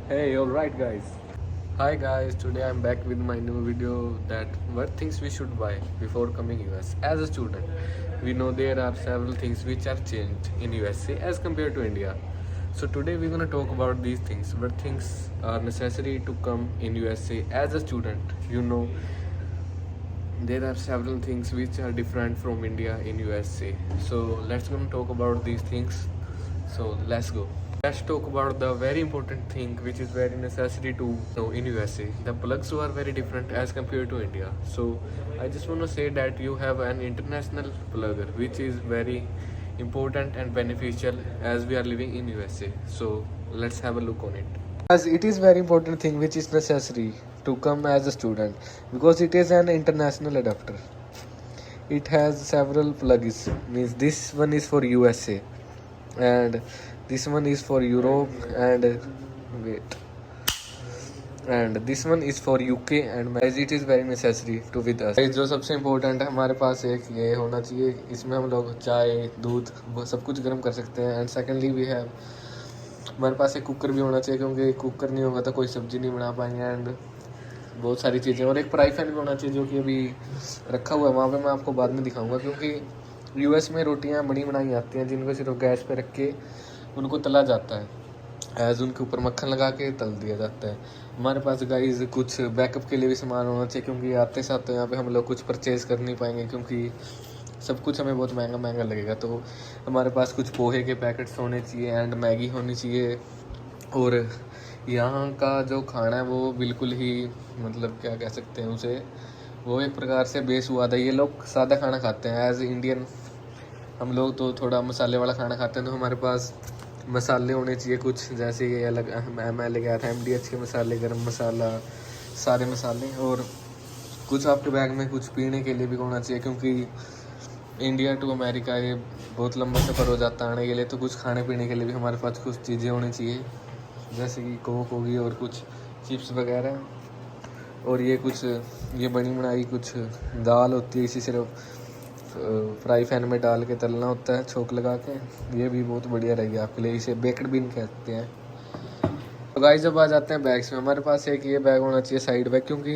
Hey, alright guys. Hi guys, today I'm back with my new video that what things we should buy before coming US. As a student, we know there are several things which are changed in USA as compared to India. So today we're gonna talk about these things. What things are necessary to come in USA as a student. You know, there are several things which are different from India in USA. So let's gonna talk about these things. So let's go. Let's talk about the very important thing which is very necessary to know in USA. The plugs are very different as compared to India. So I just want to say that you have an international plugger which is very important and beneficial as we are living in USA. So let's have a look on it. As it is very important thing which is necessary to come as a student because it is an international adapter. It has several plugins. Means this one is for USA and this one is for Europe and wait and this one is for UK and as it is very necessary to with us. जो सबसे important है हमारे पास एक ये होना चाहिए, इसमें हम लोग चाय दूध सब कुछ गर्म कर सकते हैं एंड सेकेंडली वी हैव हमारे पास एक कुकर भी होना चाहिए क्योंकि कुकर नहीं होगा तो कोई सब्जी नहीं बना पाएंगे एंड बहुत सारी चीज़ें और एक फ्राई पैन भी होना चाहिए जो कि अभी रखा हुआ है वहाँ पे मैं आपको बाद में दिखाऊंगा क्योंकि यूएस में रोटियाँ बनी बनाई आती हैं जिनको सिर्फ गैस पे रख के उनको तला जाता है एज उनके ऊपर मक्खन लगा के तल दिया जाता है। हमारे पास गाइस कुछ बैकअप के लिए भी सामान होना चाहिए क्योंकि आते साथ तो यहाँ पे हम लोग कुछ परचेज़ कर नहीं पाएंगे क्योंकि सब कुछ हमें बहुत महंगा महंगा लगेगा। तो हमारे पास कुछ पोहे के पैकेट्स होने चाहिए एंड मैगी होनी चाहिए और यहाँ का जो खाना है वो बिल्कुल ही मतलब क्या कह सकते हैं उसे, वो एक प्रकार से बेसुआद है। ये लोग सादा खाना खाते हैं एज इंडियन, हम लोग तो थोड़ा मसाले वाला खाना खाते हैं तो हमारे पास मसाले होने चाहिए कुछ, जैसे ये अलग मैं ले गया था MDH के मसाले, गरम मसाला, सारे मसाले और कुछ आपके बैग में कुछ पीने के लिए भी होना चाहिए क्योंकि इंडिया टू अमेरिका ये बहुत लंबा सफ़र हो जाता है आने के लिए। तो कुछ खाने पीने के लिए भी हमारे पास कुछ चीज़ें होनी चाहिए जैसे कि कोक होगी और कुछ चिप्स वगैरह और ये कुछ ये बनी बनाई कुछ दाल होती है, इसी सिर्फ फ्राई पैन में डाल के तलना होता है छोंक लगा के। ये भी बहुत बढ़िया रहेगी आपके लिए, इसे बेक्ड बीन कहते हैं। तो गाइस जब आ जाते हैं बैग्स में, हमारे पास एक ये बैग होना चाहिए साइड बैग क्योंकि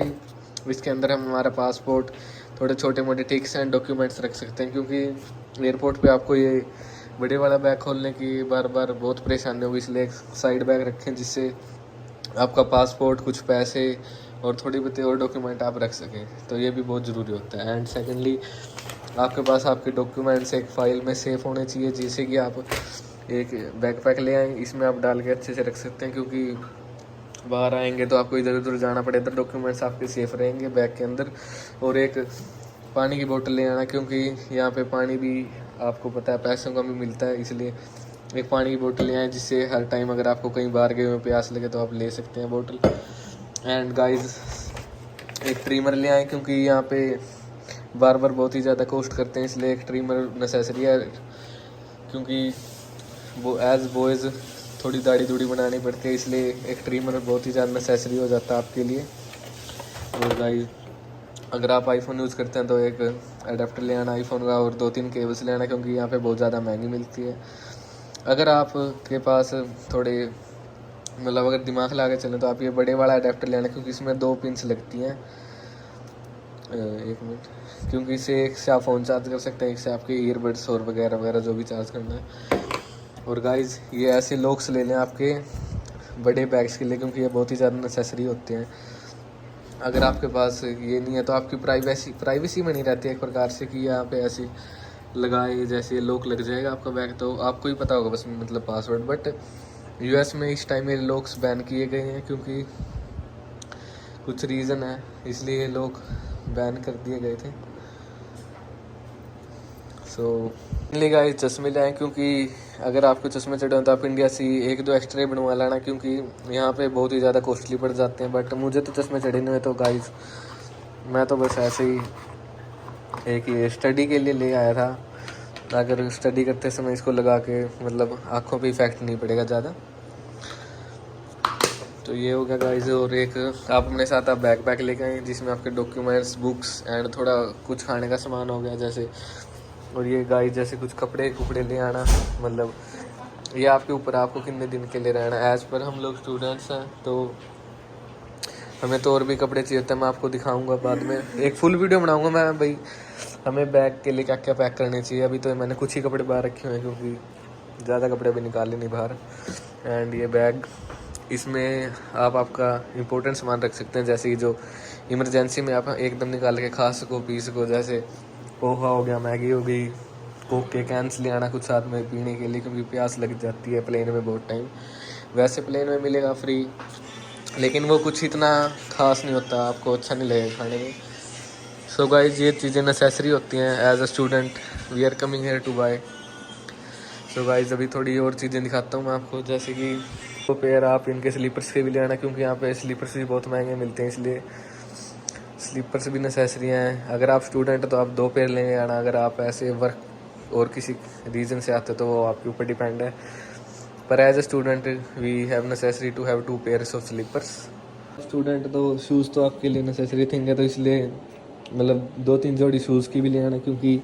इसके अंदर हम हमारा पासपोर्ट, थोड़े छोटे मोटे टिक्स एंड डॉक्यूमेंट्स रख सकते हैं क्योंकि एयरपोर्ट पे आपको ये बड़े वाला बैग खोलने की बार बार बहुत परेशानी होगी, इसलिए एक साइड बैग रखें जिससे आपका पासपोर्ट, कुछ पैसे और थोड़ी बहुत और डॉक्यूमेंट आप रख सकें। तो ये भी बहुत ज़रूरी होता है एंड सेकेंडली आपके पास आपके डॉक्यूमेंट्स एक फ़ाइल में सेफ होने चाहिए जिससे कि आप एक बैकपैक ले आएँ, इसमें आप डाल के अच्छे से रख सकते हैं क्योंकि बाहर आएंगे तो आपको इधर उधर जाना पड़ेगा, तो डॉक्यूमेंट्स आपके सेफ रहेंगे बैग के अंदर। और एक पानी की बोतल ले आना क्योंकि यहाँ पे पानी भी आपको पता है पैसों का भी मिलता है, इसलिए एक पानी की बोतल ले आएँ जिससे हर टाइम अगर आपको कहीं बाहर गए हुए प्यास लगे तो आप ले सकते हैं बोतल। एंड गाइस एक ट्रिमर ले आएँ क्योंकि यहाँ पे बार बार बहुत ही ज़्यादा कॉस्ट करते हैं, इसलिए एक ट्रिमर नेसेसरी है क्योंकि वो एज बॉयज़ थोड़ी दाढ़ी दूढ़ी बनानी पड़ती है, इसलिए एक ट्रिमर बहुत ही ज़्यादा नेसेसरी हो जाता है आपके लिए। और गाइस अगर आप आईफोन यूज़ करते हैं तो एक अडेप्टर ले आना आईफोन का और 2-3 केबल्स ले आना क्योंकि यहाँ पे बहुत ज़्यादा महंगी मिलती है। अगर आप के पास थोड़े मतलब अगर दिमाग लगा के चलें तो आप ये बड़े वाला अडेप्टर ले आना क्योंकि इसमें 2 पिन्स लगती हैं। एक मिनट, क्योंकि इसे एक से आप फ़ोन चार्ज कर सकते हैं, एक से आपके ईयरबड्स और वगैरह वगैरह जो भी चार्ज करना है। और गाइस ये ऐसे लॉक्स ले लें आपके बड़े बैग्स के लिए क्योंकि ये बहुत ही ज़्यादा नेसेसरी होते हैं। अगर आपके पास ये नहीं है तो आपकी प्राइवेसी में नहीं रहती है एक प्रकार से कि यहाँ पे ऐसे लगाए जैसे लॉक लग जाएगा आपका बैग, तो आपको ही पता होगा बस मतलब पासवर्ड। बट यूएस में इस टाइम ये लॉक्स बैन किए गए हैं क्योंकि कुछ रीज़न है, इसलिए ये लोग बैन कर दिए गए थे। सो गाइस चश्मे लाएँ क्योंकि अगर आपको चश्मे चढ़े हो तो आप इंडिया से 1-2 एक्स्ट्रा बनवा लेना क्योंकि यहाँ पे बहुत ही ज़्यादा कॉस्टली पड़ जाते हैं। बट मुझे तो चश्मे चढ़े नहीं हुए तो गाइस मैं तो बस ऐसे ही एक ये स्टडी के लिए ले आया था, अगर स्टडी करते समय इसको लगा के मतलब आँखों पे इफ़ेक्ट नहीं पड़ेगा ज़्यादा। तो ये हो गया गाइस। और एक आप अपने साथ आप बैकपैक लेके आए जिसमें आपके डॉक्यूमेंट्स, बुक्स एंड थोड़ा कुछ खाने का सामान हो गया जैसे। और ये गाइस जैसे कुछ कपड़े ले आना, मतलब ये आपके ऊपर, आपको कितने दिन के लिए रहना है। एज़ पर हम लोग स्टूडेंट्स हैं तो हमें तो और भी कपड़े चाहिए होते हैं, मैं आपको दिखाऊंगा बाद में, एक फुल वीडियो बनाऊंगा मैं भाई हमें बैग के लिए क्या क्या पैक करने चाहिए। अभी तो मैंने कुछ ही कपड़े बाहर रखे हुए हैं क्योंकि ज़्यादा कपड़े अभी निकाले नहीं बाहर। एंड ये बैग, इसमें आप आपका इम्पोर्टेंट सामान रख सकते हैं, जैसे कि जो इमरजेंसी में आप एकदम निकाल के खा सको पी सको, जैसे पोहा हो गया, मैगी हो गई, कोक के कैंस ले आना कुछ साथ में पीने के लिए क्योंकि प्यास लग जाती है प्लेन में बहुत टाइम। वैसे प्लेन में मिलेगा फ्री, लेकिन वो कुछ इतना खास नहीं होता, आपको अच्छा नहीं लगेगा खाने में। सो गाइज ये चीज़ें नेसेसरी होती हैं as a student, we are coming here to buy. So guys अभी थोड़ी और चीज़ें दिखाता हूँ मैं आपको, जैसे कि दो पेयर आप इनके स्लीपर्स के भी ले आना क्योंकि यहाँ पे स्लीपर्स भी बहुत महंगे मिलते हैं, इसलिए स्लीपर्स भी नेसेसरी हैं। अगर आप स्टूडेंट तो आप 2 पेयर लेंगे आना, अगर आप ऐसे वर्क और किसी रीज़न से आते तो वो आपके ऊपर डिपेंड है, पर as a student we have necessary to have 2 pairs of slippers. Student तो शूज़ तो आपके लिए नेसेसरी थिंग है, तो इसलिए मतलब 2-3 जोड़ी शूज़ की भी ले आना क्योंकि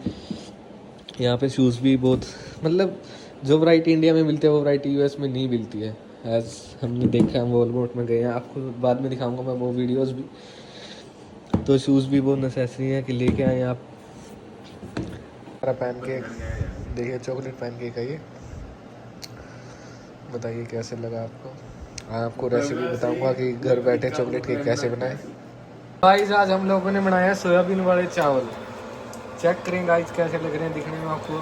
यहाँ पे शूज़ भी बहुत, मतलब जो वैरायटी इंडिया में मिलती है वो वैरायटी यूएस में नहीं मिलती है। एज हमने देखा, हम वॉलमार्ट में गए हैं, आपको बाद में दिखाऊंगा मैं वो वीडियोस भी। तो शूज़ भी बहुत नेसेसरी है कि लेके आए आप। हमारा पैन केक देखिए, चॉकलेट पैन केक है ये, बताइए कैसे लगा आपको। आपको रेसिपी बताऊंगा कि घर बैठे चॉकलेट केक कैसे बनाए। गाइस आज हम लोगों ने बनाया सोयाबीन वाले चावल, चेक करें गाइस कैसे लग रहे हैं दिखने में आपको।